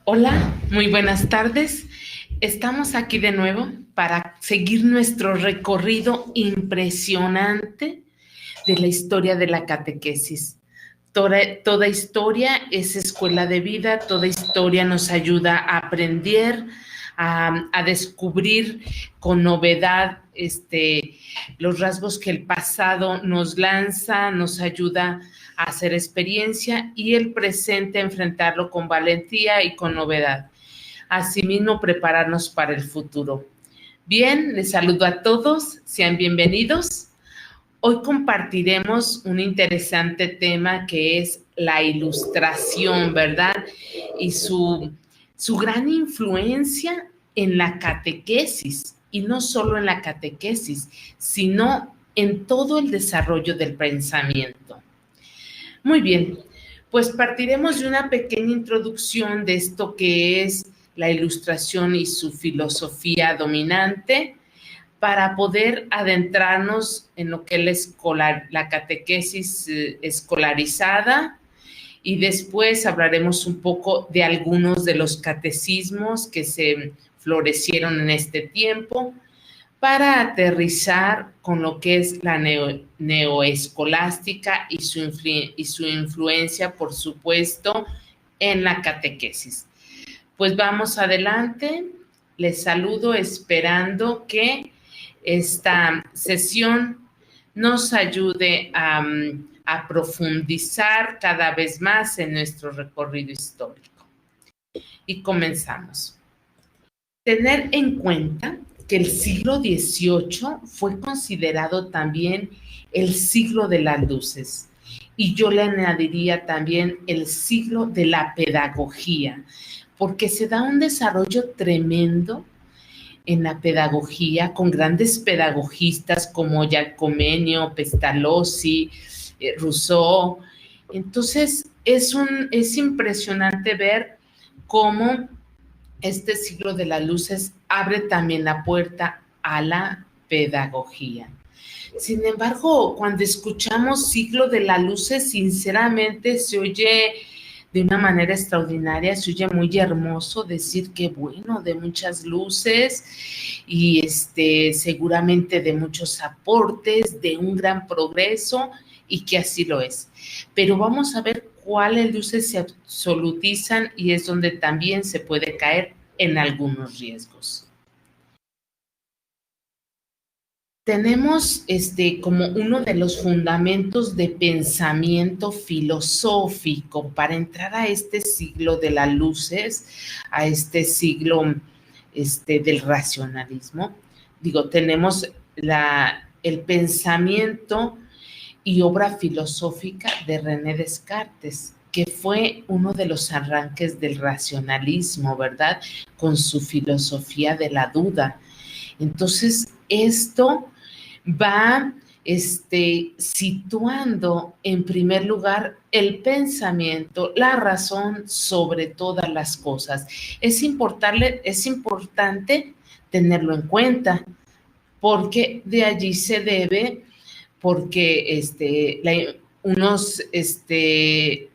Hola, muy buenas tardes. Estamos aquí de nuevo para seguir nuestro recorrido impresionante de la historia de la catequesis. Toda historia es escuela de vida, toda historia nos ayuda a aprender, a descubrir con novedad los rasgos que el pasado nos lanza, nos ayuda a hacer experiencia y el presente a enfrentarlo con valentía y con novedad. Asimismo, prepararnos para el futuro. Bien, les saludo a todos, sean bienvenidos. Hoy compartiremos un interesante tema que es la ilustración, ¿verdad? Y su gran influencia en la catequesis, y no solo en la catequesis, sino en todo el desarrollo del pensamiento. Muy bien, pues partiremos de una pequeña introducción de esto que es la ilustración y su filosofía dominante, para poder adentrarnos en lo que es la catequesis escolarizada, y después hablaremos un poco de algunos de los catecismos que se florecieron en este tiempo, para aterrizar con lo que es la neoescolástica y su influencia, por supuesto, en la catequesis. Pues vamos adelante. Les saludo esperando que esta sesión nos ayude a profundizar cada vez más en nuestro recorrido histórico. Y comenzamos. Tener en cuenta que el siglo XVIII fue considerado también el siglo de las luces, y yo le añadiría también el siglo de la pedagogía, porque se da un desarrollo tremendo en la pedagogía, con grandes pedagogistas como Giacomeño, Pestalozzi, Rousseau. Entonces, es impresionante ver cómo este siglo de las luces abre también la puerta a la pedagogía. Sin embargo, cuando escuchamos siglo de las luces, sinceramente se oye de una manera extraordinaria, se oye muy hermoso decir que bueno, de muchas luces y seguramente de muchos aportes, de un gran progreso, y que así lo es. Pero vamos a ver cuáles luces se absolutizan, y es donde también se puede caer en algunos riesgos. Tenemos como uno de los fundamentos de pensamiento filosófico para entrar a este siglo de las luces, a este siglo del racionalismo. Tenemos el pensamiento y obra filosófica de René Descartes, que fue uno de los arranques del racionalismo, ¿verdad? Con su filosofía de la duda. Entonces, esto va situando en primer lugar el pensamiento, la razón sobre todas las cosas. Es importante tenerlo en cuenta, porque de allí se debe, porque unos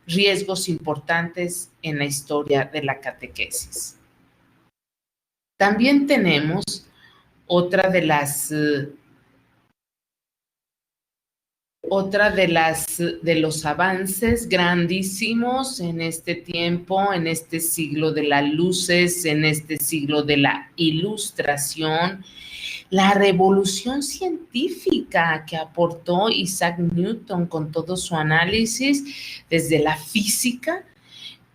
riesgos importantes en la historia de la catequesis. También tenemos otra de los avances grandísimos en este tiempo, en este siglo de las luces, en este siglo de la ilustración, la revolución científica que aportó Isaac Newton con todo su análisis desde la física.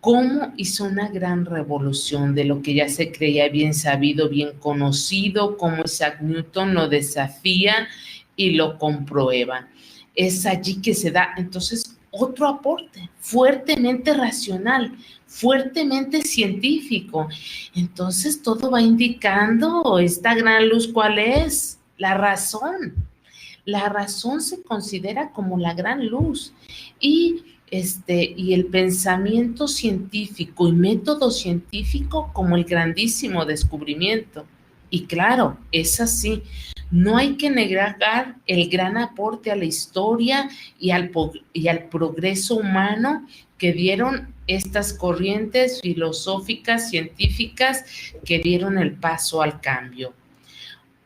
Cómo hizo una gran revolución de lo que ya se creía bien sabido, bien conocido, cómo Isaac Newton lo desafía y lo comprueba. Es allí que se da entonces otro aporte fuertemente racional, fuertemente científico. Entonces todo va indicando esta gran luz, ¿cuál es? La razón. La razón se considera como la gran luz, y el pensamiento científico y método científico como el grandísimo descubrimiento. Y claro, es así. No hay que negar el gran aporte a la historia y al progreso humano que dieron estas corrientes filosóficas, científicas, que dieron el paso al cambio.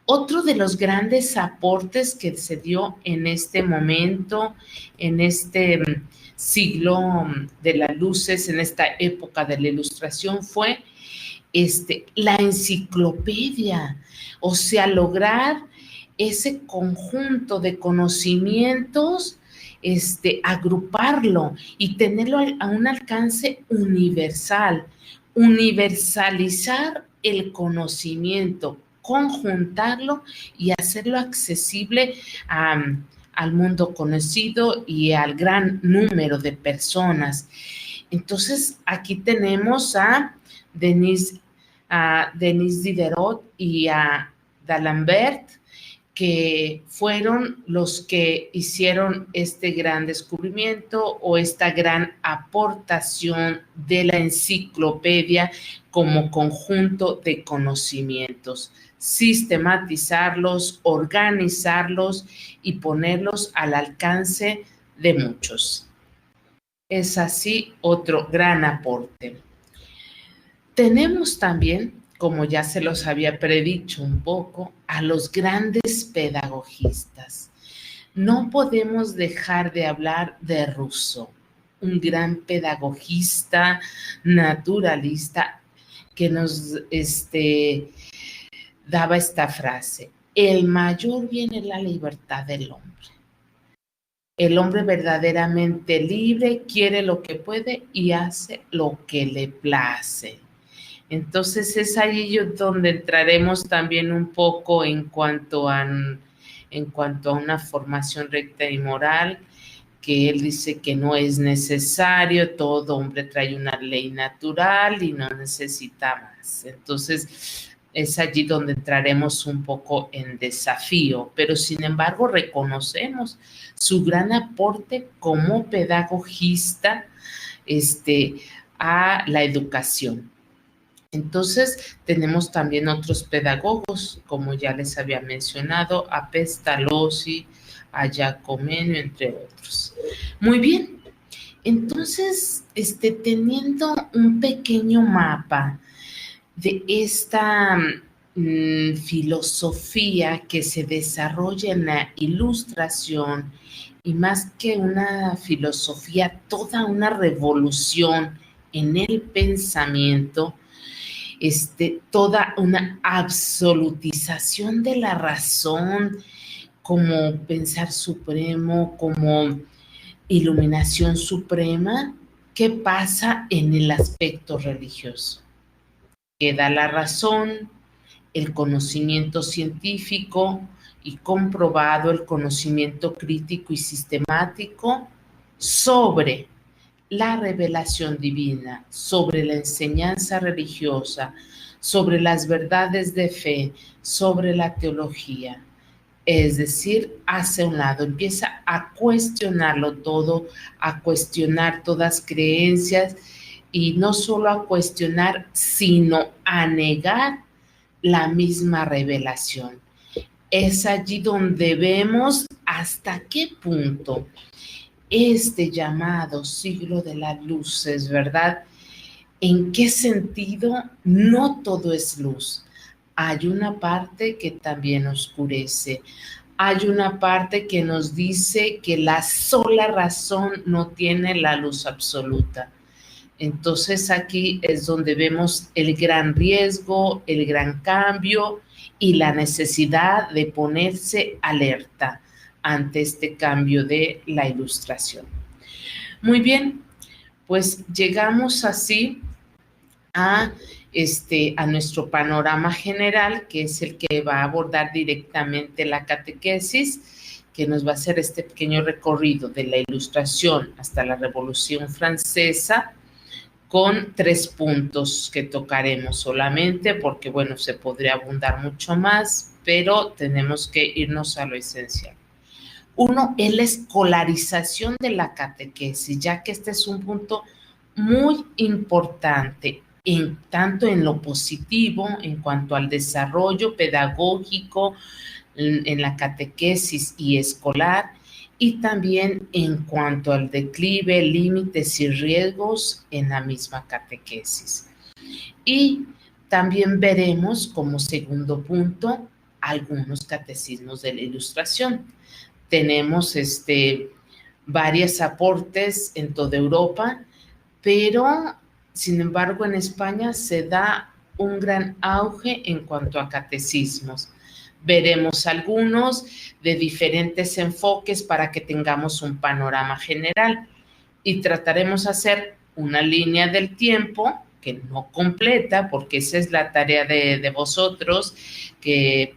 Otro de los grandes aportes que se dio en este momento, en este siglo de las luces, en esta época de la Ilustración, fue la enciclopedia, o sea, lograr ese conjunto de conocimientos, agruparlo y tenerlo a un alcance universal, universalizar el conocimiento, conjuntarlo y hacerlo accesible al mundo conocido y al gran número de personas. Entonces, aquí tenemos a Denis Diderot y a D'Alembert, que fueron los que hicieron este gran descubrimiento o esta gran aportación de la enciclopedia como conjunto de conocimientos, sistematizarlos, organizarlos y ponerlos al alcance de muchos. Es así otro gran aporte. Tenemos también, como ya se los había predicho un poco, a los grandes pedagogistas. No podemos dejar de hablar de Rousseau, un gran pedagogista, naturalista, que nos daba esta frase: el mayor bien es la libertad del hombre. El hombre verdaderamente libre quiere lo que puede y hace lo que le place. Entonces es ahí donde entraremos también un poco en cuanto a una formación recta y moral, que él dice que no es necesario, todo hombre trae una ley natural y no necesita más. Entonces es allí donde entraremos un poco en desafío, pero sin embargo reconocemos su gran aporte como pedagogista a la educación. Entonces, tenemos también otros pedagogos, como ya les había mencionado, a Pestalozzi, a Giacometti, entre otros. Muy bien, entonces, teniendo un pequeño mapa de esta filosofía que se desarrolla en la Ilustración, y más que una filosofía, toda una revolución en el pensamiento, toda una absolutización de la razón como pensar supremo, como iluminación suprema. ¿Qué pasa en el aspecto religioso? Queda la razón, el conocimiento científico y comprobado, el conocimiento crítico y sistemático sobre la revelación divina, sobre la enseñanza religiosa, sobre las verdades de fe, sobre la teología. Es decir, hace un lado, empieza a cuestionarlo todo, a cuestionar todas creencias, y no solo a cuestionar, sino a negar la misma revelación. Es allí donde vemos hasta qué punto este llamado siglo de las luces, ¿verdad? ¿En qué sentido? No todo es luz. Hay una parte que también oscurece. Hay una parte que nos dice que la sola razón no tiene la luz absoluta. Entonces aquí es donde vemos el gran riesgo, el gran cambio y la necesidad de ponerse alerta ante este cambio de la Ilustración. Muy bien, pues llegamos así a nuestro panorama general, que es el que va a abordar directamente la catequesis, que nos va a hacer este pequeño recorrido de la Ilustración hasta la Revolución Francesa, con 3 puntos que tocaremos solamente, porque bueno, se podría abundar mucho más, pero tenemos que irnos a lo esencial. Uno es la escolarización de la catequesis, ya que este es un punto muy importante. tanto en lo positivo, en cuanto al desarrollo pedagógico, en la catequesis y escolar, y también en cuanto al declive, límites y riesgos en la misma catequesis. Y también veremos como segundo punto algunos catecismos de la Ilustración. Tenemos varios aportes en toda Europa, pero sin embargo en España se da un gran auge en cuanto a catecismos. Veremos algunos de diferentes enfoques para que tengamos un panorama general y trataremos de hacer una línea del tiempo que no completa, porque esa es la tarea de vosotros que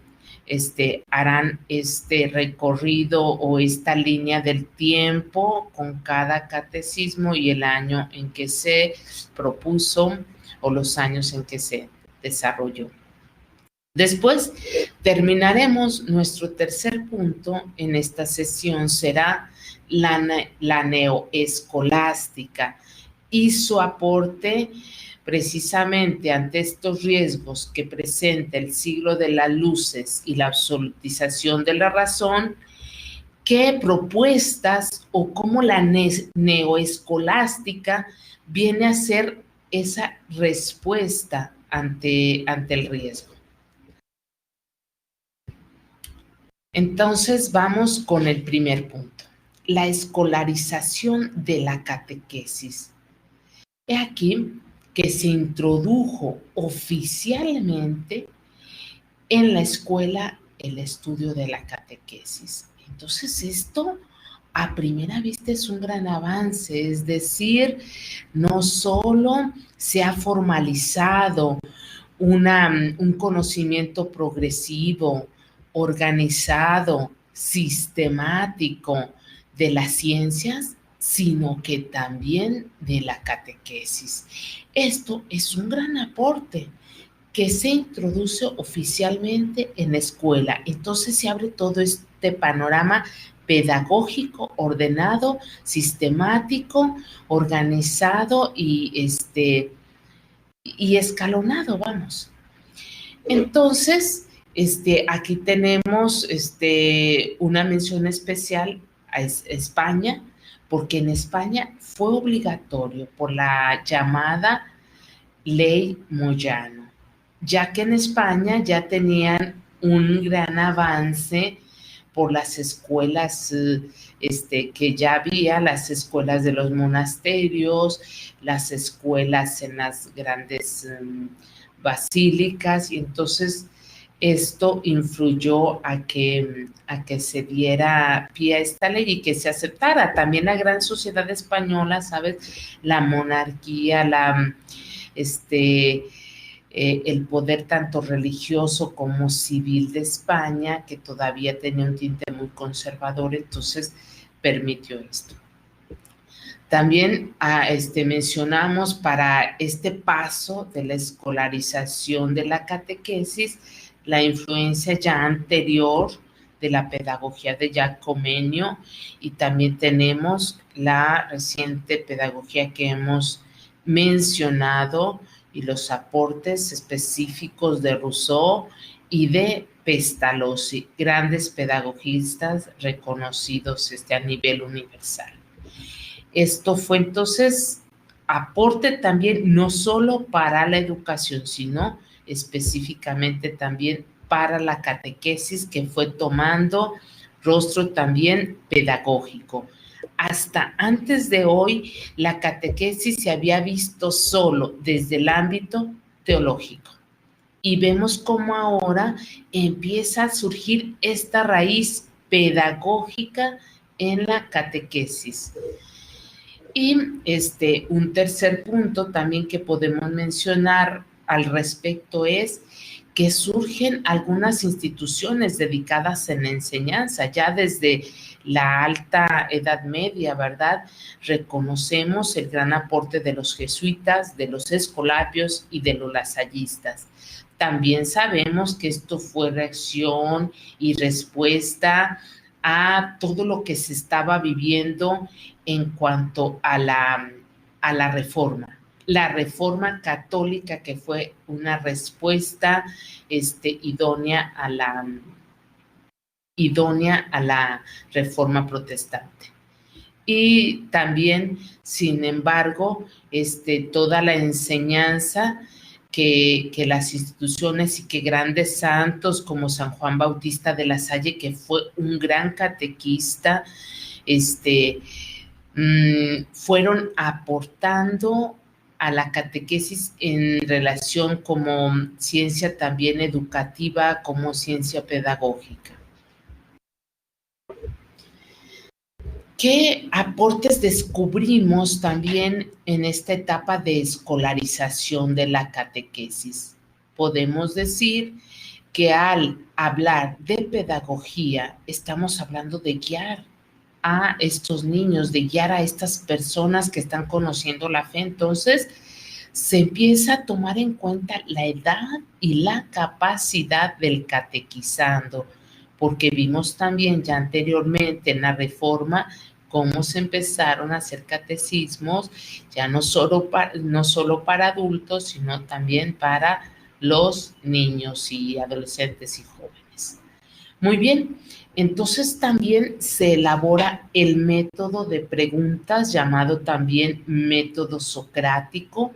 harán este recorrido o esta línea del tiempo con cada catecismo y el año en que se propuso o los años en que se desarrolló. Después terminaremos nuestro tercer punto en esta sesión, será la neoescolástica y su aporte precisamente ante estos riesgos que presenta el siglo de las luces y la absolutización de la razón. ¿Qué propuestas o cómo la neoescolástica viene a ser esa respuesta ante el riesgo? Entonces vamos con el primer punto, la escolarización de la catequesis. He aquí que se introdujo oficialmente en la escuela el estudio de la catequesis. Entonces esto a primera vista es un gran avance, es decir, no solo se ha formalizado un conocimiento progresivo, organizado, sistemático de las ciencias, sino que también de la catequesis. Esto es un gran aporte que se introduce oficialmente en la escuela. Entonces se abre todo este panorama pedagógico, ordenado, sistemático, organizado y escalonado, vamos. Entonces, aquí tenemos una mención especial a España, porque en España fue obligatorio por la llamada Ley Moyano, ya que en España ya tenían un gran avance por las escuelas que ya había, las escuelas de los monasterios, las escuelas en las grandes basílicas, y entonces esto influyó a que se diera pie a esta ley y que se aceptara. También la gran sociedad española, ¿sabes? La monarquía, el poder tanto religioso como civil de España, que todavía tenía un tinte muy conservador, entonces permitió esto. También mencionamos para este paso de la escolarización de la catequesis la influencia ya anterior de la pedagogía de Jacomenio, y también tenemos la reciente pedagogía que hemos mencionado y los aportes específicos de Rousseau y de Pestalozzi, grandes pedagogistas reconocidos a nivel universal. Esto fue entonces aporte también no solo para la educación, sino específicamente también para la catequesis, que fue tomando rostro también pedagógico. Hasta antes de hoy, la catequesis se había visto solo desde el ámbito teológico. Y vemos cómo ahora empieza a surgir esta raíz pedagógica en la catequesis. Y un tercer punto también que podemos mencionar al respecto es que surgen algunas instituciones dedicadas en la enseñanza. Ya desde la alta Edad Media, ¿verdad? Reconocemos el gran aporte de los jesuitas, de los escolapios y de los lasallistas. También sabemos que esto fue reacción y respuesta a todo lo que se estaba viviendo en cuanto a la reforma. la Reforma Católica, que fue una respuesta idónea a la Reforma Protestante. Y también, sin embargo, toda la enseñanza que las instituciones y que grandes santos como San Juan Bautista de la Salle, que fue un gran catequista, fueron aportando a la catequesis en relación como ciencia también educativa, como ciencia pedagógica. ¿Qué aportes descubrimos también en esta etapa de escolarización de la catequesis? Podemos decir que al hablar de pedagogía estamos hablando de guiar a estos niños, de guiar a estas personas que están conociendo la fe. Entonces, se empieza a tomar en cuenta la edad y la capacidad del catequizando, porque vimos también ya anteriormente en la Reforma cómo se empezaron a hacer catecismos, ya no solo para adultos, sino también para los niños y adolescentes y jóvenes. Muy bien, entonces también se elabora el método de preguntas, llamado también método socrático,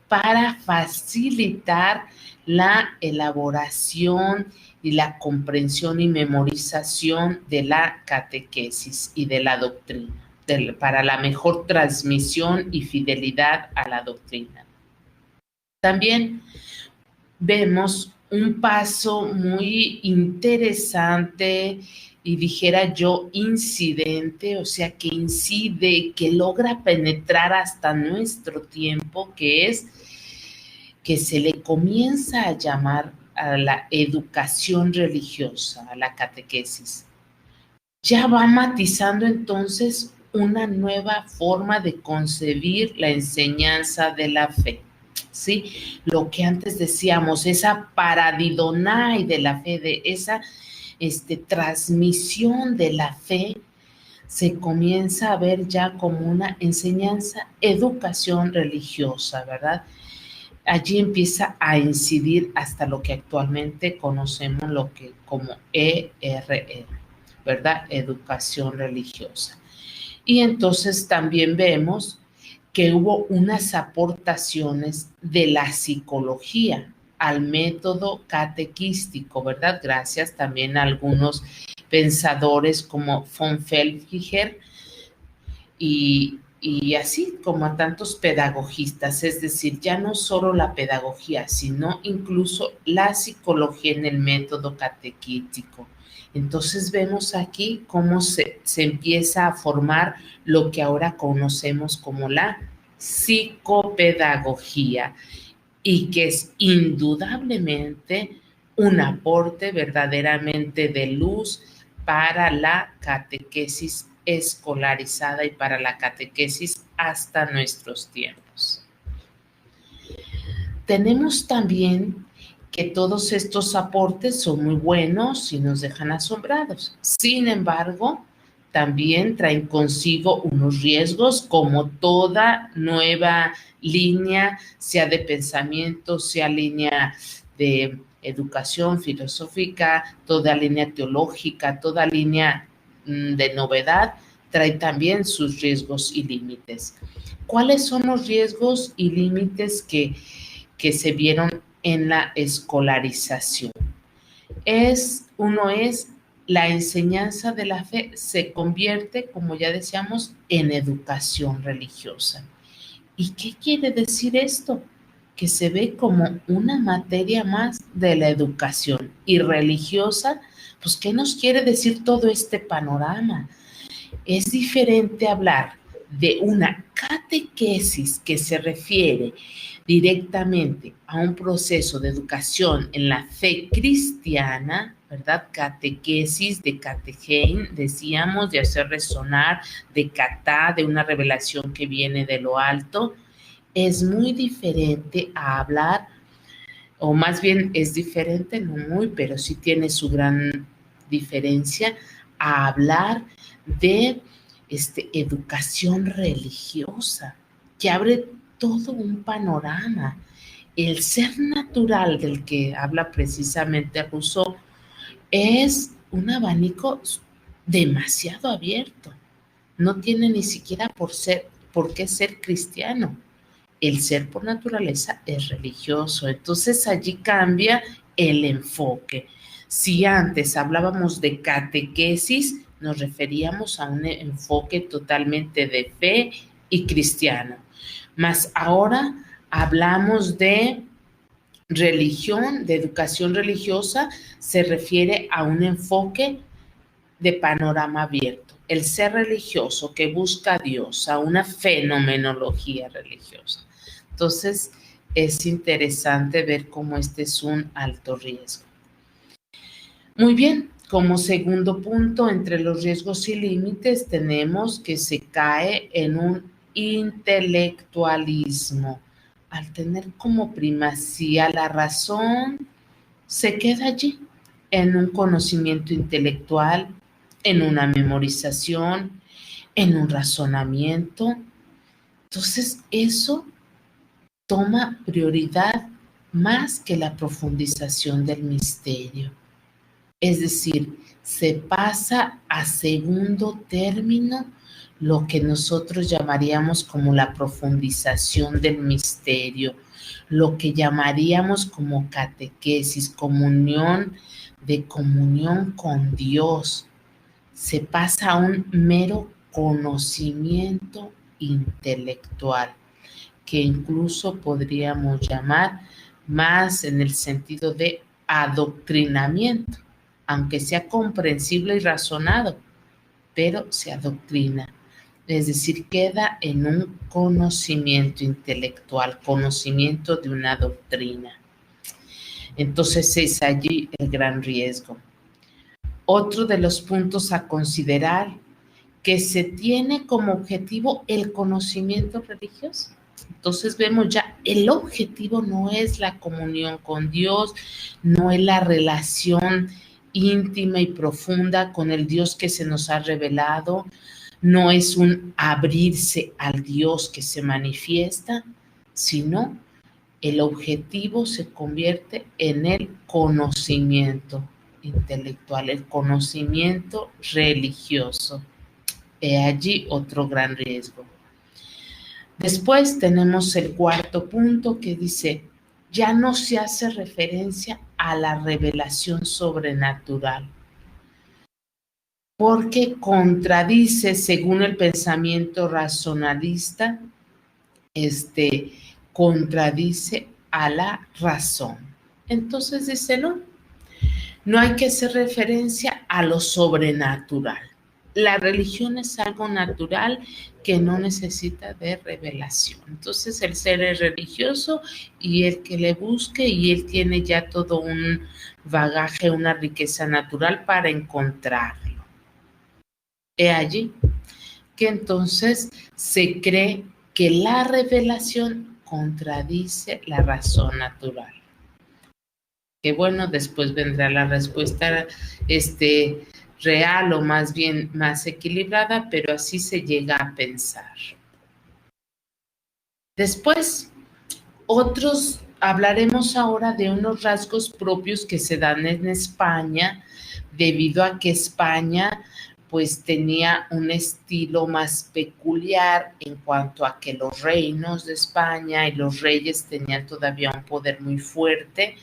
para facilitar la elaboración y la comprensión y memorización de la catequesis y de la doctrina, para la mejor transmisión y fidelidad a la doctrina. También vemos un paso muy interesante y dijera yo incidente, o sea, que incide, que logra penetrar hasta nuestro tiempo, que es que se le comienza a llamar a la educación religiosa, a la catequesis. Ya va matizando entonces una nueva forma de concebir la enseñanza de la fe. ¿Sí? Lo que antes decíamos, esa paradidonai de la fe, de esa transmisión de la fe, se comienza a ver ya como una enseñanza, educación religiosa, ¿verdad? Allí empieza a incidir hasta lo que actualmente conocemos como ERR, ¿verdad? Educación religiosa. Y entonces también vemos que hubo unas aportaciones de la psicología al método catequístico, ¿verdad? Gracias también a algunos pensadores como von Felfinger y así como a tantos pedagogistas, es decir, ya no solo la pedagogía, sino incluso la psicología en el método catequítico. Entonces vemos aquí cómo se empieza a formar lo que ahora conocemos como la psicopedagogía y que es indudablemente un aporte verdaderamente de luz para la catequesis escolarizada y para la catequesis hasta nuestros tiempos. Tenemos también que todos estos aportes son muy buenos y nos dejan asombrados. Sin embargo, también traen consigo unos riesgos, como toda nueva línea, sea de pensamiento, sea línea de educación filosófica, toda línea teológica, toda línea de novedad, trae también sus riesgos y límites. ¿Cuáles son los riesgos y límites que se vieron en la escolarización? Uno es la enseñanza de la fe se convierte, como ya decíamos, en educación religiosa. ¿Y qué quiere decir esto? Que se ve como una materia más de la educación. Y religiosa, pues, ¿qué nos quiere decir todo este panorama? Es diferente hablar de una catequesis que se refiere directamente a un proceso de educación en la fe cristiana, ¿verdad? Catequesis, de catechein, decíamos, de hacer resonar, de catá, de una revelación que viene de lo alto. Es muy diferente a hablar, o más bien es diferente, no muy, pero sí tiene su gran diferencia, a hablar de educación religiosa, que abre todo un panorama. El ser natural del que habla precisamente Rousseau es un abanico demasiado abierto. No tiene ni siquiera por qué ser cristiano. El ser por naturaleza es religioso. Entonces allí cambia el enfoque. Si antes hablábamos de catequesis, nos referíamos a un enfoque totalmente de fe y cristiano. Mas ahora hablamos de religión, de educación religiosa, se refiere a un enfoque de panorama abierto. El ser religioso que busca a Dios, a una fenomenología religiosa. Entonces, es interesante ver cómo este es un alto riesgo. Muy bien, como segundo punto, entre los riesgos y límites, tenemos que se cae en un intelectualismo. Al tener como primacía la razón, se queda allí, en un conocimiento intelectual, en una memorización, en un razonamiento. Entonces, eso toma prioridad más que la profundización del misterio. Es decir, se pasa a segundo término lo que nosotros llamaríamos como la profundización del misterio, lo que llamaríamos como catequesis, comunión con Dios. Se pasa a un mero conocimiento intelectual, que incluso podríamos llamar más en el sentido de adoctrinamiento, aunque sea comprensible y razonado, pero se adoctrina. Es decir, queda en un conocimiento intelectual, conocimiento de una doctrina. Entonces es allí el gran riesgo. Otro de los puntos a considerar, que se tiene como objetivo el conocimiento religioso. Entonces vemos ya, el objetivo no es la comunión con Dios, no es la relación íntima y profunda con el Dios que se nos ha revelado, no es un abrirse al Dios que se manifiesta, sino el objetivo se convierte en el conocimiento intelectual, el conocimiento religioso. He allí otro gran riesgo. Después tenemos el cuarto punto que dice, ya no se hace referencia a la revelación sobrenatural, porque contradice, según el pensamiento racionalista, contradice a la razón. Entonces dice, no hay que hacer referencia a lo sobrenatural. La religión es algo natural que no necesita de revelación. Entonces el ser es religioso y el que le busque, y él tiene ya todo un bagaje, una riqueza natural para encontrarlo. He allí que entonces se cree que la revelación contradice la razón natural. Que bueno, después vendrá la respuesta real o más bien más equilibrada, pero así se llega a pensar. Después, hablaremos ahora de unos rasgos propios que se dan en España, debido a que España pues tenía un estilo más peculiar en cuanto a que los reinos de España y los reyes tenían todavía un poder muy fuerte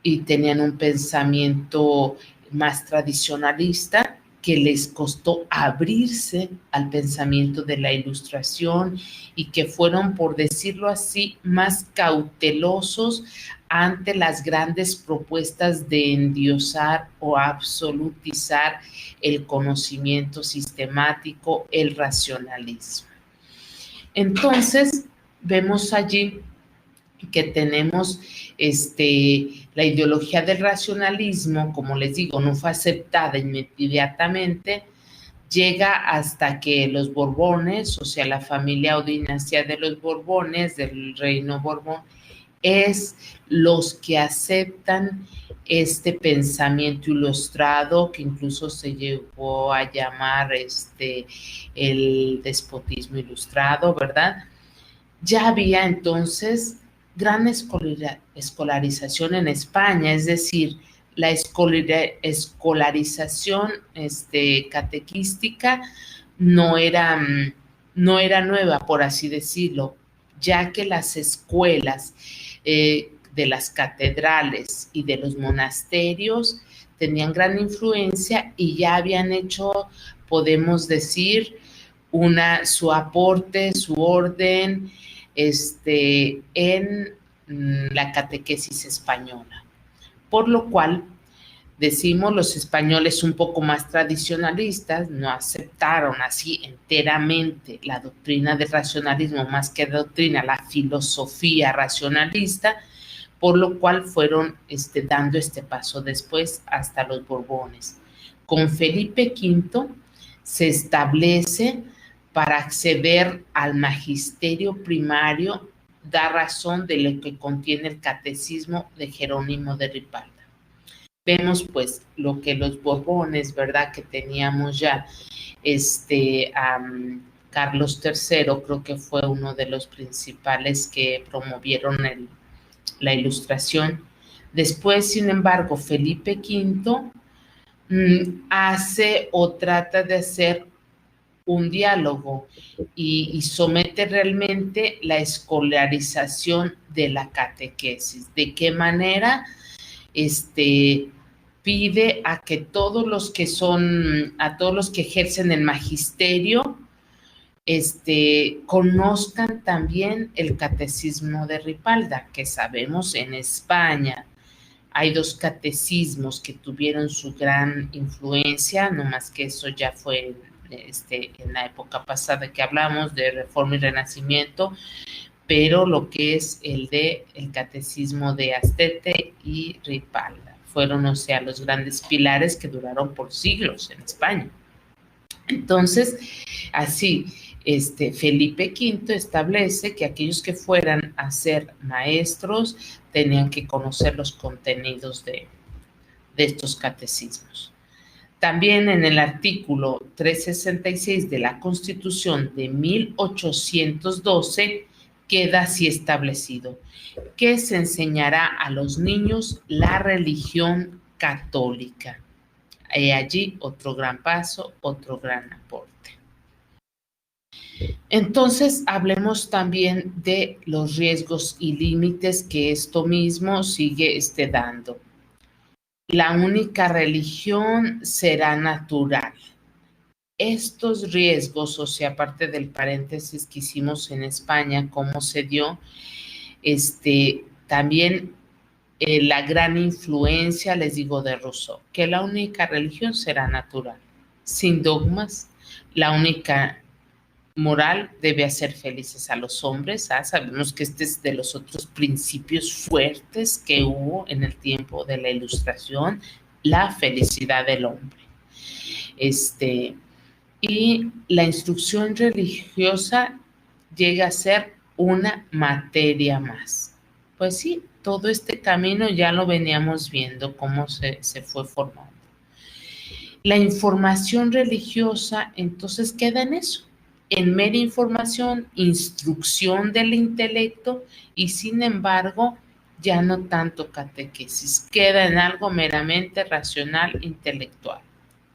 y tenían un pensamiento más tradicionalista que les costó abrirse al pensamiento de la Ilustración y que fueron, por decirlo así, más cautelosos ante las grandes propuestas de endiosar o absolutizar el conocimiento sistemático, el racionalismo. Entonces, vemos allí que tenemos la ideología del racionalismo, como les digo, no fue aceptada inmediatamente, llega hasta que los Borbones, o sea, la familia o dinastía de los Borbones, del reino Borbón, es los que aceptan este pensamiento ilustrado, que incluso se llegó a llamar el despotismo ilustrado, ¿verdad? ya había entonces gran escolarización en España, es decir, la escolarización catequística no era, no era nueva, por así decirlo, ya que las escuelas de las catedrales y de los monasterios tenían gran influencia y ya habían hecho, podemos decir, su aporte, su orden en la catequesis española. Por lo cual, decimos, los españoles un poco más tradicionalistas no aceptaron así enteramente la doctrina del racionalismo, más que doctrina, la filosofía racionalista, por lo cual fueron dando este paso después hasta los Borbones. Con Felipe V se establece para acceder al magisterio primario, da razón de lo que contiene el catecismo de Jerónimo de Ripalda. Vemos pues lo que los Borbones, ¿verdad? Que teníamos ya Carlos III, creo que fue uno de los principales que promovieron la Ilustración. Después, sin embargo, Felipe V hace o trata de hacer un diálogo y somete realmente la escolarización de la catequesis. ¿De qué manera? Pide a que todos los que ejercen el magisterio, conozcan también el catecismo de Ripalda, que sabemos en España hay dos catecismos que tuvieron su gran influencia, no más que eso ya fue en la época pasada que hablamos de Reforma y Renacimiento, pero lo que es el catecismo de Astete y Ripalda fueron, o sea, los grandes pilares que duraron por siglos en España. Entonces, así, Felipe V establece que aquellos que fueran a ser maestros tenían que conocer los contenidos de estos catecismos. También en el artículo 366 de la Constitución de 1812 queda así establecido que se enseñará a los niños la religión católica. Allí otro gran paso, otro gran aporte. Entonces, hablemos también de los riesgos y límites que esto mismo sigue dando. La única religión será natural. Estos riesgos, o sea, aparte del paréntesis que hicimos en España, cómo se dio, también la gran influencia, les digo, de Rousseau, que la única religión será natural, sin dogmas, la única moral debe hacer felices a los hombres. Sabemos que este es de los otros principios fuertes que hubo en el tiempo de la Ilustración, la felicidad del hombre. Y la instrucción religiosa llega a ser una materia más. Pues sí, todo este camino ya lo veníamos viendo, cómo se fue formando. La información religiosa entonces queda en eso, en mera información, instrucción del intelecto y sin embargo ya no tanto catequesis, queda en algo meramente racional, intelectual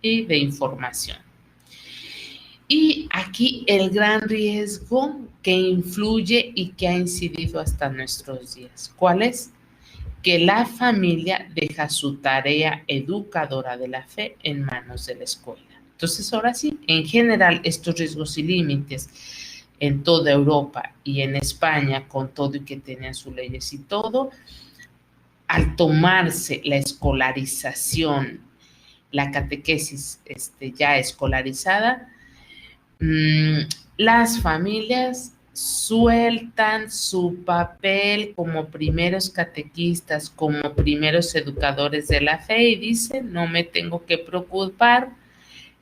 y de información. Y aquí el gran riesgo que influye y que ha incidido hasta nuestros días, ¿cuál es? Que la familia deja su tarea educadora de la fe en manos de la escuela. Entonces, ahora sí, en general, estos riesgos y límites en toda Europa y en España, con todo y que tenían sus leyes y todo, al tomarse la escolarización, la catequesis ya escolarizada, las familias sueltan su papel como primeros catequistas, como primeros educadores de la fe y dicen, no me tengo que preocupar,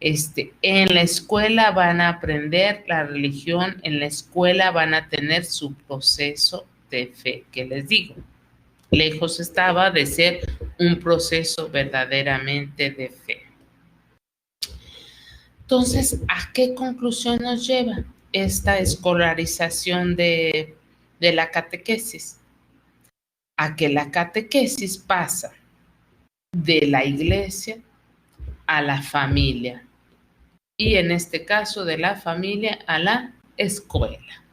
en la escuela van a aprender la religión, en la escuela van a tener su proceso de fe, que les digo, lejos estaba de ser un proceso verdaderamente de fe. Entonces, ¿a qué conclusión nos lleva esta escolarización de de la catequesis, a que la catequesis pasa de la iglesia a la familia, y en este caso de la familia a la escuela.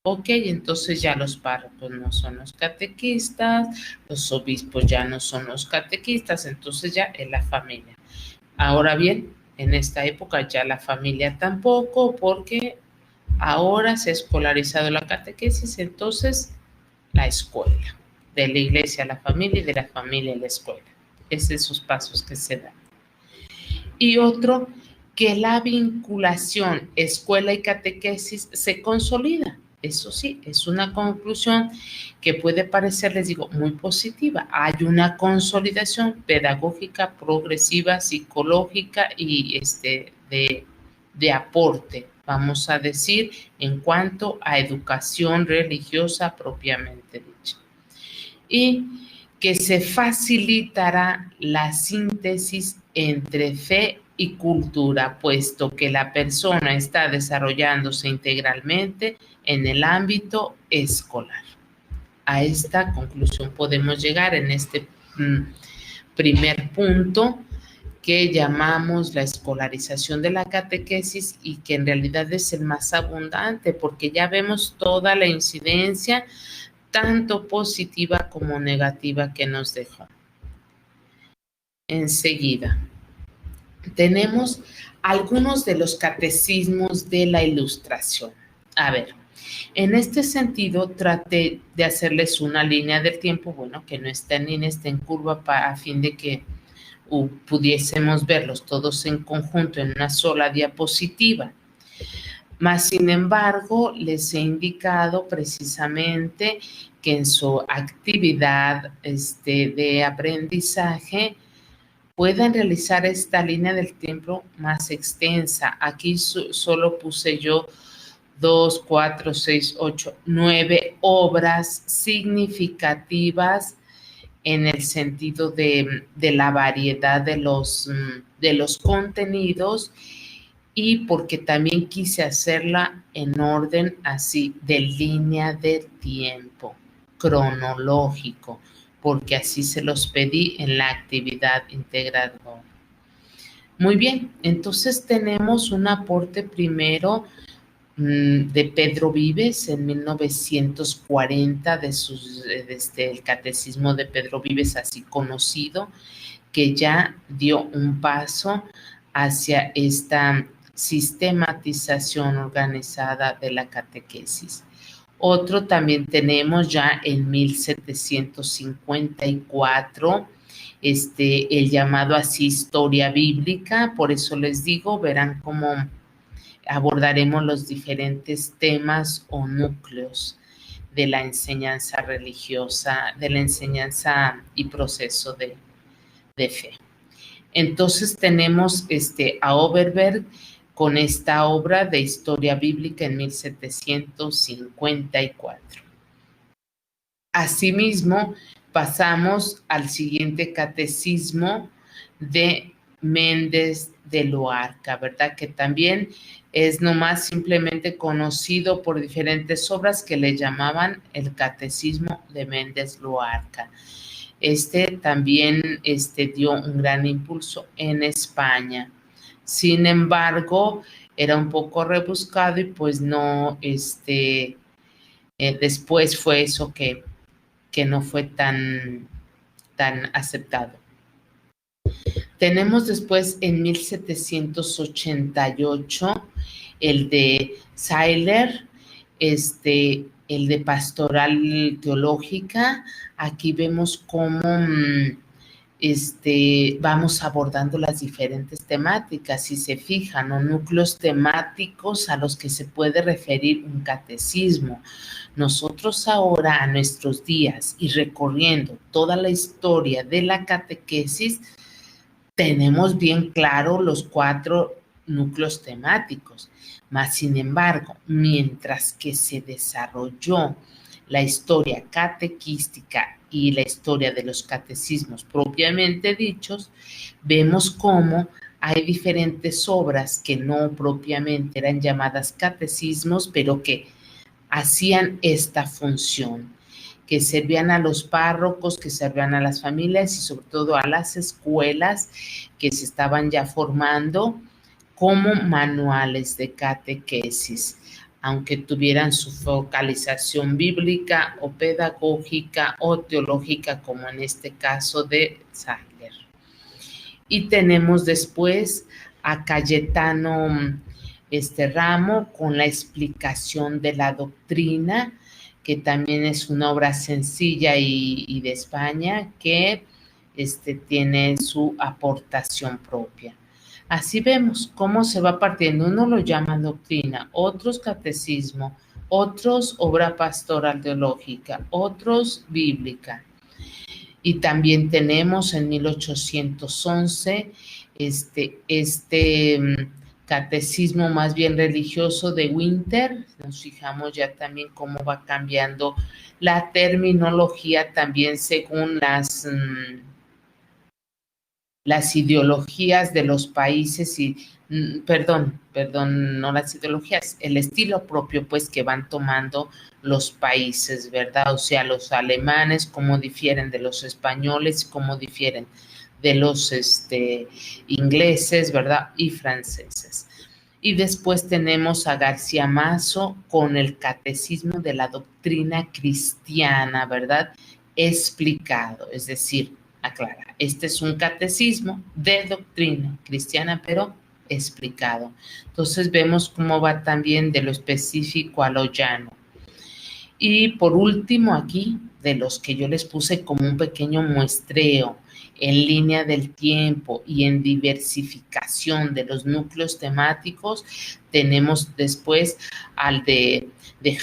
Ok, entonces ya los párrocos no son los catequistas, los obispos ya no son los catequistas, entonces ya es la familia. Ahora bien, en esta época ya la familia tampoco, porque ahora se ha escolarizado la catequesis, entonces la escuela, de la iglesia a la familia y de la familia a la escuela. Es esos pasos que se dan. Y otro, que la vinculación escuela y catequesis se consolida. Eso sí, es una conclusión que puede parecer, les digo, muy positiva. Hay una consolidación pedagógica, progresiva, psicológica y de aporte, vamos a decir, en cuanto a educación religiosa propiamente dicha. Y que se facilitará la síntesis entre fe y cultura, puesto que la persona está desarrollándose integralmente en el ámbito escolar. A esta conclusión podemos llegar en este primer punto que llamamos la escolarización de la catequesis y que en realidad es el más abundante porque ya vemos toda la incidencia tanto positiva como negativa que nos dejó. Enseguida, tenemos algunos de los catecismos de la Ilustración. A ver, en este sentido traté de hacerles una línea del tiempo, bueno, que no está en línea, está en curva a fin de que pudiésemos verlos todos en conjunto en una sola diapositiva. Mas, sin embargo, les he indicado precisamente que en su actividad de aprendizaje puedan realizar esta línea del tiempo más extensa. Aquí solo puse yo 2, 4, 6, 8, 9 obras significativas en el sentido de la variedad de los contenidos y porque también quise hacerla en orden así de línea de tiempo, cronológico, porque así se los pedí en la actividad integradora. Muy bien, entonces tenemos un aporte primero de Pedro Vives en 1940 el Catecismo de Pedro Vives, así conocido, que ya dio un paso hacia esta sistematización organizada de la catequesis. Otro también tenemos ya en 1754, el llamado así historia bíblica, por eso les digo, verán cómo abordaremos los diferentes temas o núcleos de la enseñanza religiosa, de la enseñanza y proceso de fe. Entonces tenemos a Overberg con esta obra de historia bíblica en 1754. Asimismo, pasamos al siguiente catecismo de Méndez de Loarca, ¿verdad? Que también es nomás simplemente conocido por diferentes obras que le llamaban el Catecismo de Méndez Loarca. También dio un gran impulso en España. Sin embargo, era un poco rebuscado y pues no, después fue eso que no fue tan aceptado. Tenemos después en 1788 el de Seiler, el de Pastoral Teológica. Aquí vemos cómo vamos abordando las diferentes temáticas, si se fijan, o núcleos temáticos a los que se puede referir un catecismo. Nosotros ahora, a nuestros días, y recorriendo toda la historia de la catequesis, tenemos bien claro los 4 núcleos temáticos. Mas, sin embargo, mientras que se desarrolló la historia catequística y la historia de los catecismos propiamente dichos, vemos cómo hay diferentes obras que no propiamente eran llamadas catecismos, pero que hacían esta función, que servían a los párrocos, que servían a las familias y sobre todo a las escuelas que se estaban ya formando como manuales de catequesis, aunque tuvieran su focalización bíblica o pedagógica o teológica, como en este caso de Sattler. Y tenemos después a Cayetano Ramo con la explicación de la doctrina, que también es una obra sencilla y de España, que tiene su aportación propia. Así vemos cómo se va partiendo. Uno lo llama doctrina, otros catecismo, otros obra pastoral teológica, otros bíblica. Y también tenemos en 1811 catecismo más bien religioso de Winter. Nos fijamos ya también cómo va cambiando la terminología también según las ideologías de los países y, perdón, no las ideologías, el estilo propio pues que van tomando los países, ¿verdad? O sea, los alemanes, cómo difieren de los españoles, cómo difieren de los ingleses, ¿verdad? Y franceses. Y después tenemos a García Mazo con el Catecismo de la Doctrina Cristiana, ¿verdad? Explicado, es decir, aclara, este es un catecismo de doctrina cristiana, pero explicado. Entonces vemos cómo va también de lo específico a lo llano. Y por último aquí, de los que yo les puse como un pequeño muestreo en línea del tiempo y en diversificación de los núcleos temáticos, tenemos después al de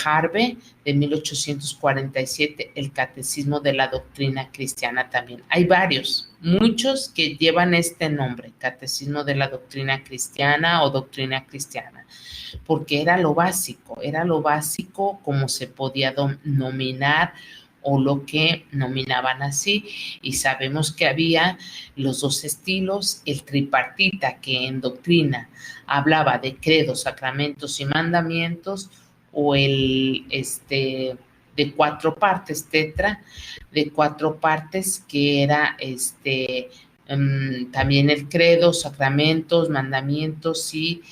Harvey, de 1847, el Catecismo de la Doctrina Cristiana también. Hay varios, muchos que llevan este nombre, Catecismo de la Doctrina Cristiana o Doctrina Cristiana, porque era lo básico como se podía nominar o lo que nominaban así, y sabemos que había los dos estilos, el tripartita, que en doctrina hablaba de credos, sacramentos y mandamientos, o el de 4 partes, tetra, de 4 partes, que era también el credo, sacramentos, mandamientos y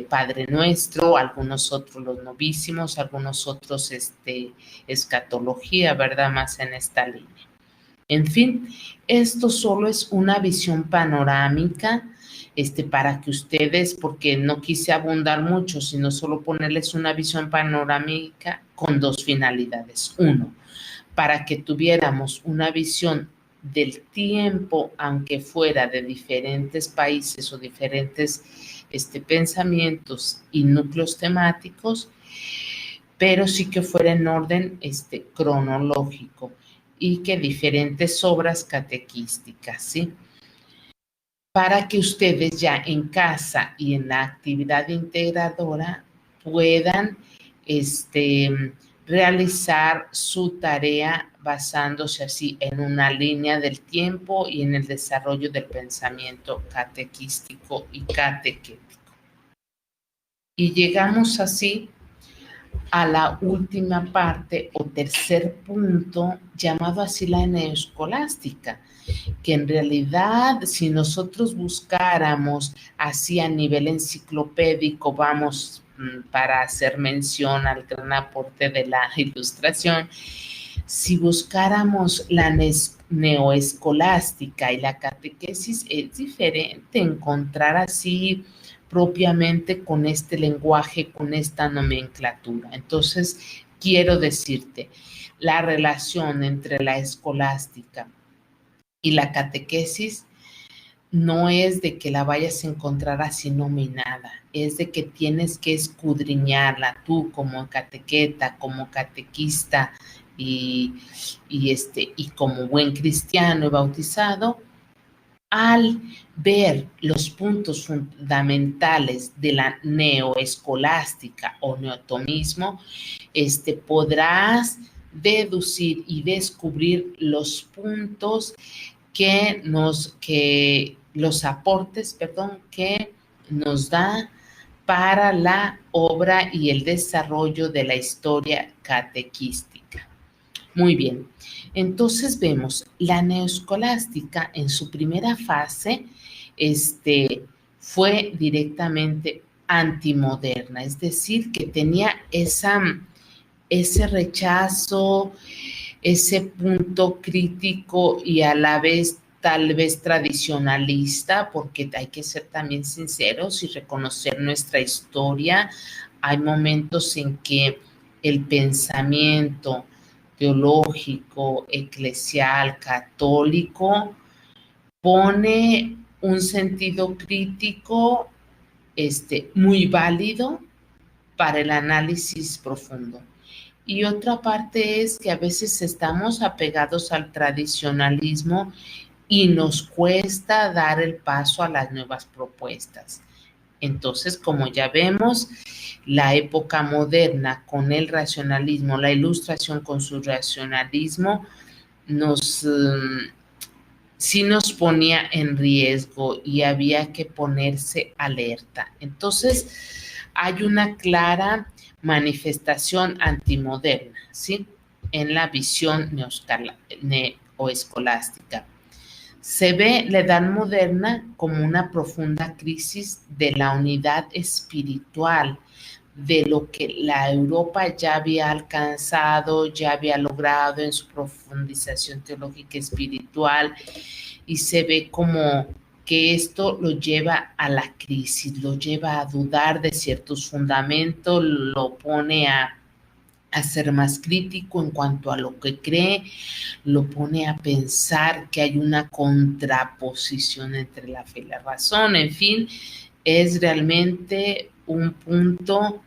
Padre Nuestro, algunos otros los novísimos, algunos otros escatología, ¿verdad? Más en esta línea. En fin, esto solo es una visión panorámica, para que ustedes, porque no quise abundar mucho, sino solo ponerles una visión panorámica con 2 finalidades. 1, para que tuviéramos una visión del tiempo, aunque fuera de diferentes países o diferentes pensamientos y núcleos temáticos, pero sí que fuera en orden cronológico y que diferentes obras catequísticas, ¿sí? Para que ustedes ya en casa y en la actividad integradora puedan realizar su tarea basándose así en una línea del tiempo y en el desarrollo del pensamiento catequístico y catequético. Y llegamos así a la última parte o tercer punto, llamado así la neoescolástica, que en realidad si nosotros buscáramos así a nivel enciclopédico, vamos para hacer mención al gran aporte de la Ilustración, si buscáramos la neoescolástica y la catequesis, es diferente encontrar así propiamente con este lenguaje, con esta nomenclatura. Entonces, quiero decirte, la relación entre la escolástica y la catequesis no es de que la vayas a encontrar así nominada, es de que tienes que escudriñarla tú como catequeta, como catequista y como buen cristiano y bautizado. Al ver los puntos fundamentales de la neoescolástica o neotomismo, podrás deducir y descubrir los puntos los aportes, que nos da para la obra y el desarrollo de la historia catequística. Muy bien, entonces vemos la neoescolástica en su primera fase, fue directamente antimoderna, es decir, que tenía ese rechazo, ese punto crítico y a la vez tal vez tradicionalista, porque hay que ser también sinceros y reconocer nuestra historia. Hay momentos en que el pensamiento teológico, eclesial, católico, pone un sentido crítico muy válido para el análisis profundo. Y otra parte es que a veces estamos apegados al tradicionalismo y nos cuesta dar el paso a las nuevas propuestas. Entonces, como ya vemos, la época moderna con el racionalismo, la ilustración con su racionalismo, sí nos ponía en riesgo y había que ponerse alerta. Entonces, hay una clara manifestación antimoderna, ¿sí? En la visión neoescolástica. Se ve la Edad Moderna como una profunda crisis de la unidad espiritual, de lo que la Europa ya había alcanzado, ya había logrado en su profundización teológica y espiritual, y se ve como que esto lo lleva a la crisis, lo lleva a dudar de ciertos fundamentos, lo pone a ser más crítico en cuanto a lo que cree, lo pone a pensar que hay una contraposición entre la fe y la razón, en fin, es realmente un punto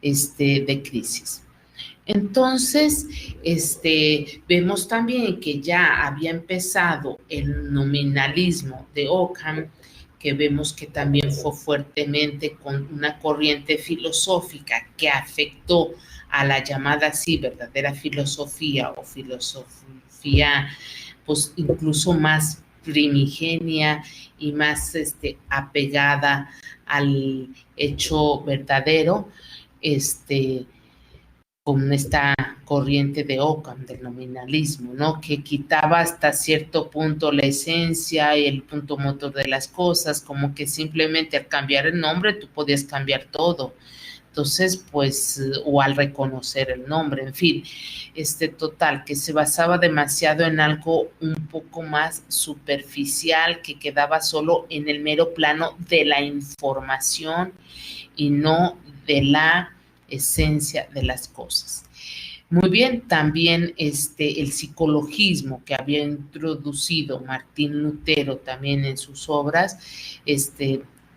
de crisis. Entonces, vemos también que ya había empezado el nominalismo de Ockham, que vemos que también fue fuertemente con una corriente filosófica que afectó a la llamada así verdadera filosofía o filosofía pues incluso más primigenia y más apegada al hecho verdadero, con esta corriente de Ockham, del nominalismo, ¿no? Que quitaba hasta cierto punto la esencia y el punto motor de las cosas, como que simplemente al cambiar el nombre tú podías cambiar todo. Entonces, pues, o al reconocer el nombre, en fin, total, que se basaba demasiado en algo un poco más superficial, que quedaba solo en el mero plano de la información y no de la esencia de las cosas. Muy bien, también el psicologismo que había introducido Martín Lutero también en sus obras,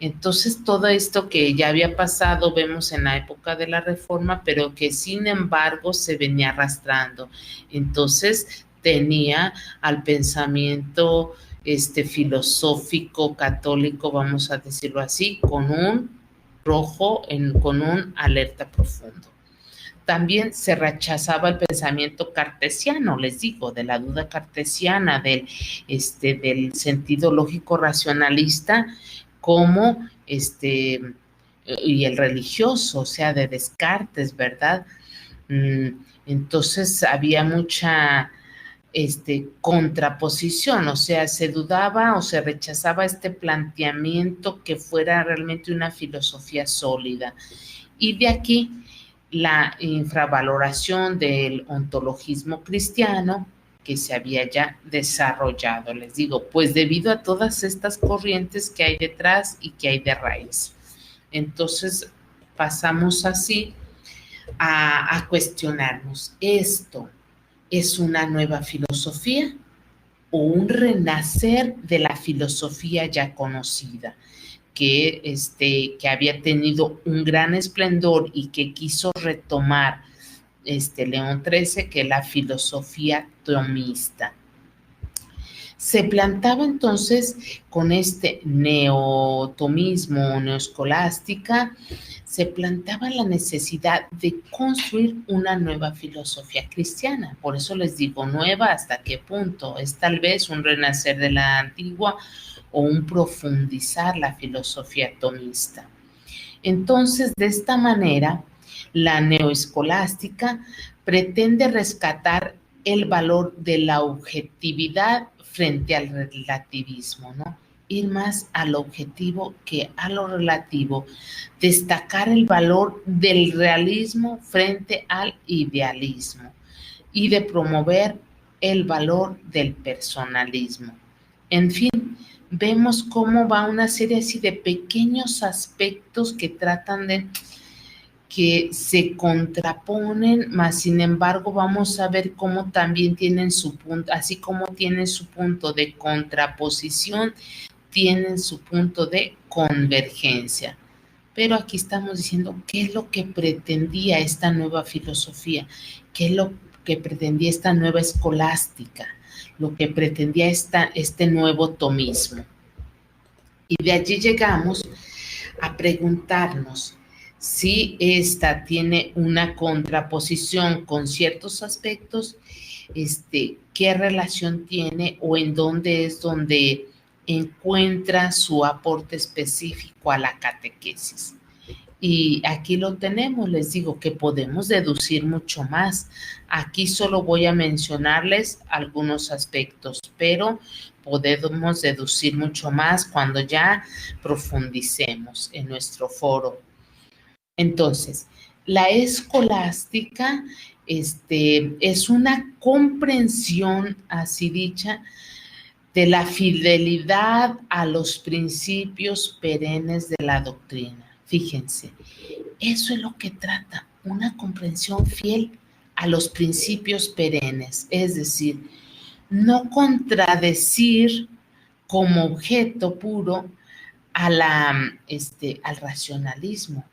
entonces todo esto que ya había pasado vemos en la época de la Reforma, pero que sin embargo se venía arrastrando. Entonces tenía al pensamiento filosófico católico, vamos a decirlo así, con un rojo, con un alerta profundo. También se rechazaba el pensamiento cartesiano, les digo, de la duda cartesiana, del sentido lógico racionalista, como y el religioso, o sea, de Descartes, ¿verdad? Entonces había mucha contraposición, o sea, se dudaba o se rechazaba este planteamiento que fuera realmente una filosofía sólida. Y de aquí la infravaloración del ontologismo cristiano que se había ya desarrollado, les digo, pues debido a todas estas corrientes que hay detrás y que hay de raíz. Entonces pasamos así a cuestionarnos, ¿esto es una nueva filosofía o un renacer de la filosofía ya conocida? Que había tenido un gran esplendor y que quiso retomar León XIII, que es la filosofía tomista. Se plantaba entonces con este neotomismo, neoescolástica, se plantaba la necesidad de construir una nueva filosofía cristiana. Por eso les digo nueva, ¿hasta qué punto? Es tal vez un renacer de la antigua o un profundizar la filosofía tomista. Entonces, de esta manera, la neoescolástica pretende rescatar el valor de la objetividad frente al relativismo, ¿no? Ir más al objetivo que a lo relativo, destacar el valor del realismo frente al idealismo y de promover el valor del personalismo. En fin, vemos cómo va una serie así de pequeños aspectos que tratan de que se contraponen, mas sin embargo vamos a ver cómo también tienen su punto, así como tienen su punto de contraposición, tienen su punto de convergencia. Pero aquí estamos diciendo qué es lo que pretendía esta nueva filosofía, qué es lo que pretendía esta nueva escolástica, lo que pretendía este nuevo tomismo. Y de allí llegamos a preguntarnos si esta tiene una contraposición con ciertos aspectos, qué relación tiene o en dónde es donde encuentra su aporte específico a la catequesis. Y aquí lo tenemos, les digo que podemos deducir mucho más. Aquí solo voy a mencionarles algunos aspectos, pero podemos deducir mucho más cuando ya profundicemos en nuestro foro. Entonces, la escolástica es una comprensión, así dicha, de la fidelidad a los principios perennes de la doctrina. Fíjense, eso es lo que trata, una comprensión fiel a los principios perennes, es decir, no contradecir como objeto puro al racionalismo,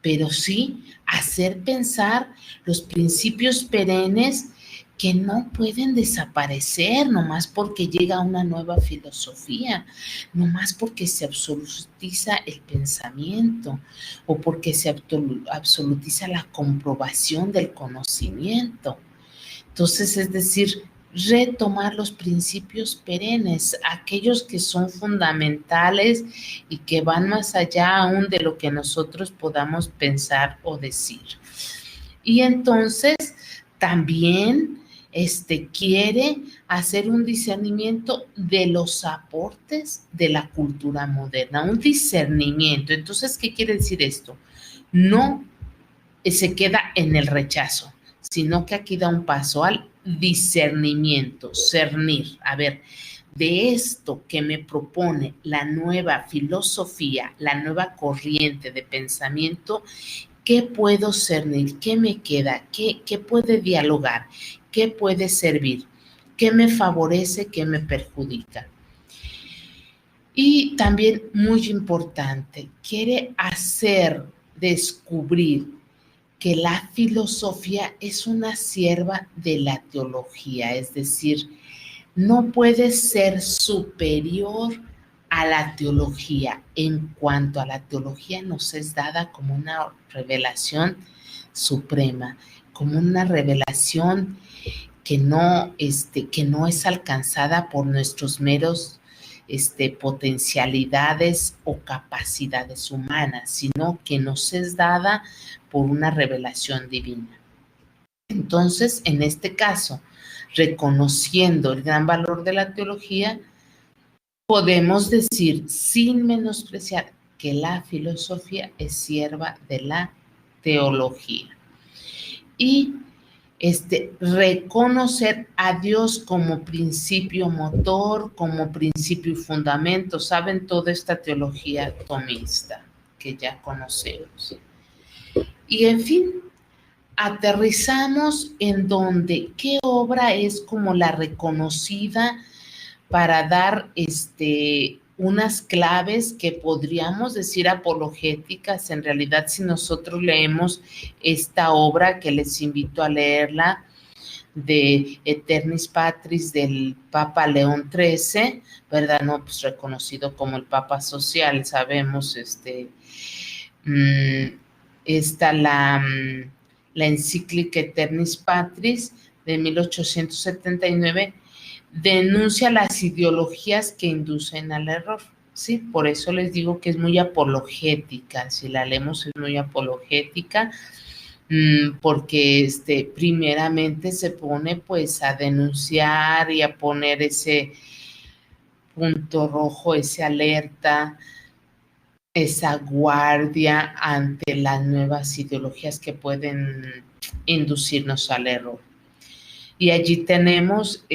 pero sí hacer pensar los principios perennes que no pueden desaparecer nomás porque llega una nueva filosofía, nomás porque se absolutiza el pensamiento o porque se absolutiza la comprobación del conocimiento. Entonces, es decir, retomar los principios perennes, aquellos que son fundamentales y que van más allá aún de lo que nosotros podamos pensar o decir. Y entonces también quiere hacer un discernimiento de los aportes de la cultura moderna, un discernimiento. Entonces, ¿qué quiere decir esto? No se queda en el rechazo, sino que aquí da un paso al discernimiento, cernir. A ver, de esto que me propone la nueva filosofía, la nueva corriente de pensamiento, ¿qué puedo cernir? ¿Qué me queda? ¿Qué puede dialogar? ¿Qué puede servir? ¿Qué me favorece? ¿Qué me perjudica? Y también, muy importante, quiere hacer descubrir que la filosofía es una sierva de la teología, es decir, no puede ser superior a la teología. En cuanto a la teología nos es dada como una revelación suprema, como una revelación que no es alcanzada por nuestros meros potencialidades o capacidades humanas, sino que nos es dada por una revelación divina. Entonces, en este caso, reconociendo el gran valor de la teología, podemos decir sin menospreciar que la filosofía es sierva de la teología. Y reconocer a Dios como principio motor, como principio y fundamento. Saben toda esta teología tomista que ya conocemos. Y en fin, aterrizamos en donde, ¿qué obra es como la reconocida para dar unas claves que podríamos decir apologéticas? En realidad, si nosotros leemos esta obra, que les invito a leerla, de Aeternis Patris del Papa León XIII, ¿verdad? No, pues reconocido como el Papa Social, sabemos, está la encíclica Aeternis Patris de 1879, denuncia las ideologías que inducen al error. ¿sí? Por eso les digo que es muy apologética. Si la leemos es muy apologética, porque primeramente se pone pues a denunciar y a poner ese punto rojo, esa alerta, esa guardia ante las nuevas ideologías que pueden inducirnos al error. Y allí tenemos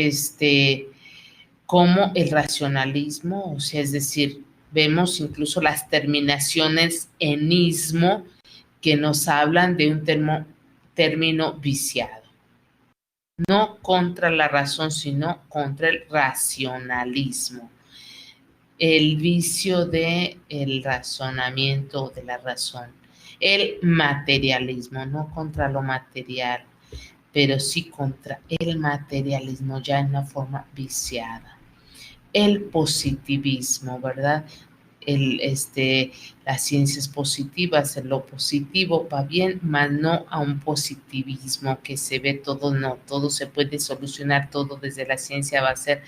como el racionalismo, o sea, es decir, vemos incluso las terminaciones en ismo que nos hablan de un término viciado. No contra la razón, sino contra el racionalismo. El vicio del razonamiento, de la razón. El materialismo, no contra lo material, pero sí contra el materialismo ya en una forma viciada. El positivismo, ¿verdad? Las ciencias positivas, lo positivo va bien, mas no a un positivismo que se ve todo, no, todo se puede solucionar, todo desde la ciencia va a ser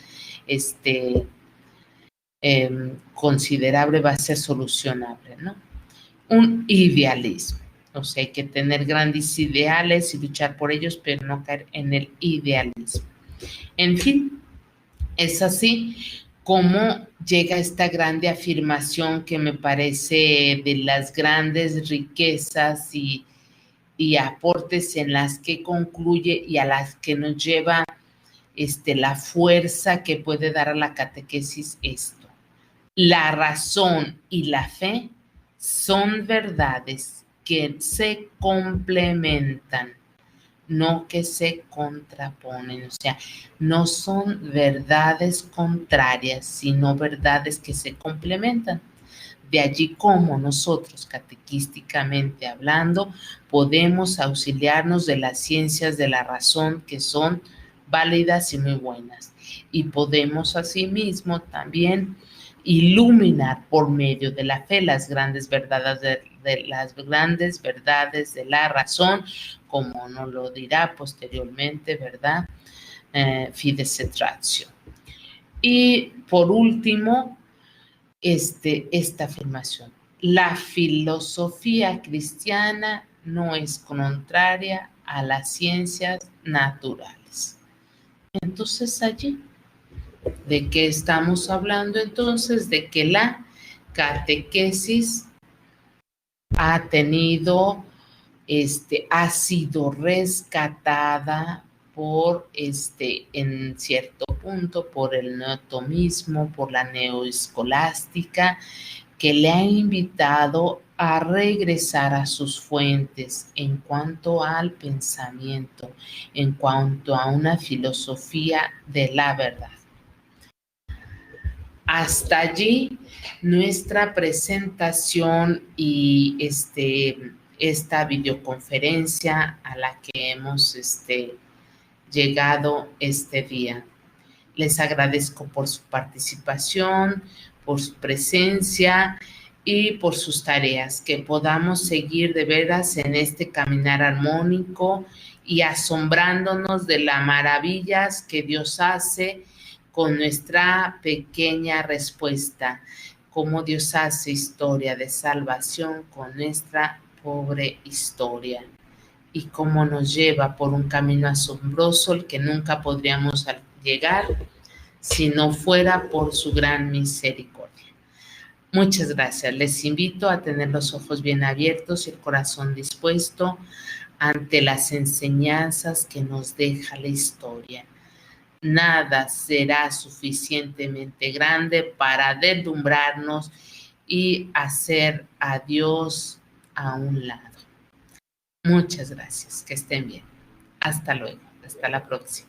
considerable, va a ser solucionable, ¿no? Un idealismo, o sea, hay que tener grandes ideales y luchar por ellos, pero no caer en el idealismo. En fin, es así como llega esta grande afirmación que me parece de las grandes riquezas y aportes en las que concluye y a las que nos lleva la fuerza que puede dar a la catequesis esto. La razón y la fe son verdades que se complementan, no que se contraponen, o sea, no son verdades contrarias, sino verdades que se complementan. De allí como nosotros, catequísticamente hablando, podemos auxiliarnos de las ciencias de la razón que son válidas y muy buenas. Y podemos asimismo también iluminar por medio de la fe las grandes verdades de la razón, como nos lo dirá posteriormente, ¿verdad? Fides et ratio. Y por último, esta afirmación: la filosofía cristiana no es contraria a las ciencias naturales. Entonces allí, ¿de qué estamos hablando entonces? De que la catequesis ha tenido, ha sido rescatada por, en cierto punto, por el neotomismo, por la neoescolástica, que le ha invitado a regresar a sus fuentes en cuanto al pensamiento, en cuanto a una filosofía de la verdad. Hasta allí nuestra presentación y esta videoconferencia a la que hemos llegado este día. Les agradezco por su participación, por su presencia y por sus tareas, que podamos seguir de veras en este caminar armónico y asombrándonos de las maravillas que Dios hace con nuestra pequeña respuesta, cómo Dios hace historia de salvación con nuestra pobre historia y cómo nos lleva por un camino asombroso el que nunca podríamos llegar si no fuera por su gran misericordia. Muchas gracias. Les invito a tener los ojos bien abiertos y el corazón dispuesto ante las enseñanzas que nos deja la historia. Nada será suficientemente grande para deslumbrarnos y hacer a Dios a un lado. Muchas gracias. Que estén bien. Hasta luego. Hasta la próxima.